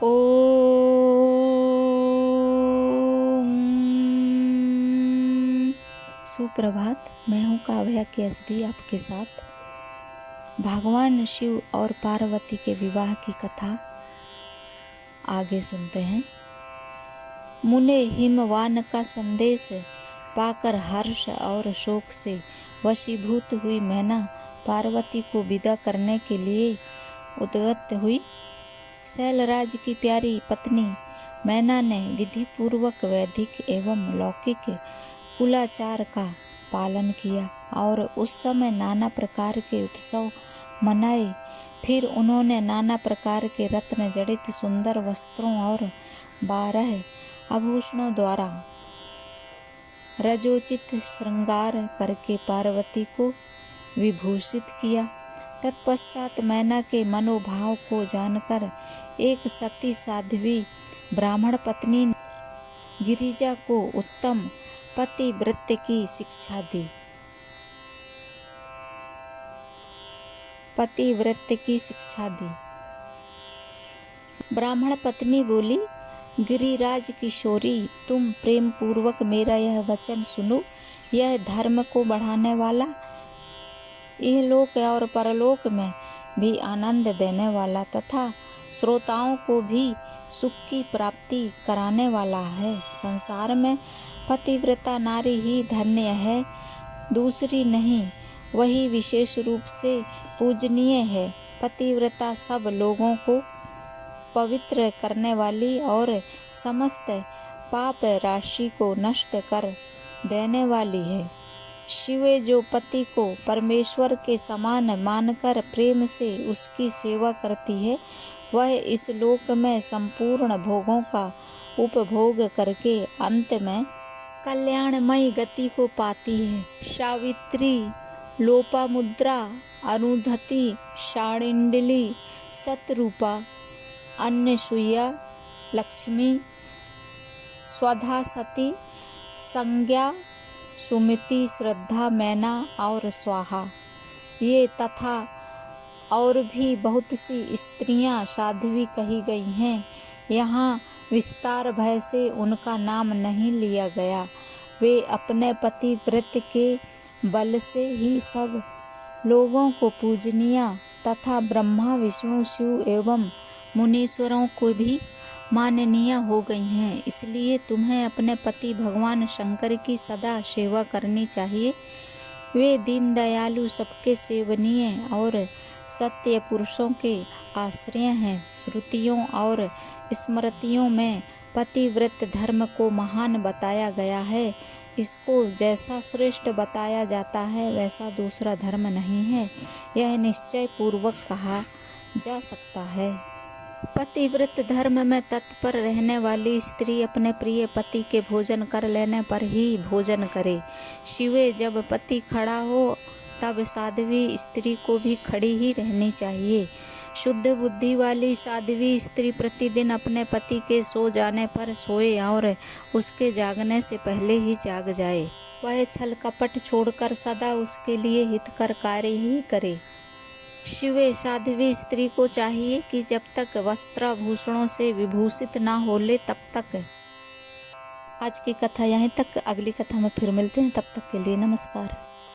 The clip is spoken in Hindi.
ओम सुप्रभात। मैं हूँ काव्या केसबी आपके साथ। भगवान शिव और पार्वती के विवाह की कथा आगे सुनते हैं। मुने हिमवान का संदेश पाकर हर्ष और शोक से वशीभूत हुई मैना पार्वती को विदा करने के लिए उद्यत हुई। शैलराज की प्यारी पत्नी मैना ने विधि पूर्वक वैदिक एवं लौकिक कुलाचार का पालन किया और उस समय नाना प्रकार के उत्सव मनाए। फिर उन्होंने नाना प्रकार के रत्न जड़ित सुंदर वस्त्रों और 12 आभूषणों द्वारा रजोचित श्रृंगार करके पार्वती को विभूषित किया। तत्पश्चात मैना के मनोभाव को जानकर एक सती साध्वी ब्राह्मण पत्नी गिरिजा को उत्तम पतिव्रत की शिक्षा दी। ब्राह्मण पत्नी बोली, गिरिराज किशोरी, तुम प्रेम पूर्वक मेरा यह वचन सुनो। यह धर्म को बढ़ाने वाला, इहलोक और परलोक में भी आनंद देने वाला तथा श्रोताओं को भी सुख की प्राप्ति कराने वाला है। संसार में पतिव्रता नारी ही धन्य है, दूसरी नहीं। वही विशेष रूप से पूजनीय है। पतिव्रता सब लोगों को पवित्र करने वाली और समस्त पाप राशि को नष्ट कर देने वाली है। शिवे जो पति को परमेश्वर के समान मानकर प्रेम से उसकी सेवा करती है, वह इस लोक में संपूर्ण भोगों का उपभोग करके अंत में कल्याणमयी गति को पाती है। सावित्री, लोपामुद्रा, अरुंधति, शाण्डिली, शतरूपा, अन्नसूया, लक्ष्मी, स्वधा, सती, संज्ञा, सुमति, श्रद्धा, मैना और स्वाहा, ये तथा और भी बहुत सी स्त्रियां साध्वी कही गई हैं। यहाँ विस्तार भय से उनका नाम नहीं लिया गया। वे अपने पतिव्रत के बल से ही सब लोगों को पूजनीय तथा ब्रह्मा, विष्णु, शिव एवं मुनीश्वरों को भी माननीय हो गई हैं। इसलिए तुम्हें अपने पति भगवान शंकर की सदा सेवा करनी चाहिए। वे दीन दयालु, सबके सेवनीय और सत्य पुरुषों के आश्रय हैं। श्रुतियों और स्मृतियों में पतिव्रत धर्म को महान बताया गया है। इसको जैसा श्रेष्ठ बताया जाता है वैसा दूसरा धर्म नहीं है, यह निश्चय पूर्वक कहा जा सकता है। पतिव्रत धर्म में तत्पर रहने वाली स्त्री अपने प्रिय पति के भोजन कर लेने पर ही भोजन करे। शिवे जब पति खड़ा हो तब साध्वी स्त्री को भी खड़ी ही रहनी चाहिए। शुद्ध बुद्धि वाली साध्वी स्त्री प्रतिदिन अपने पति के सो जाने पर सोए और उसके जागने से पहले ही जाग जाए। वह छल कपट छोड़कर सदा उसके लिए हितकर कार्य ही करे। शिवे साध्वी स्त्री को चाहिए कि जब तक वस्त्राभूषणों से विभूषित ना हो ले तब तक। आज की कथा यहीं तक। अगली कथा में फिर मिलते हैं, तब तक के लिए नमस्कार।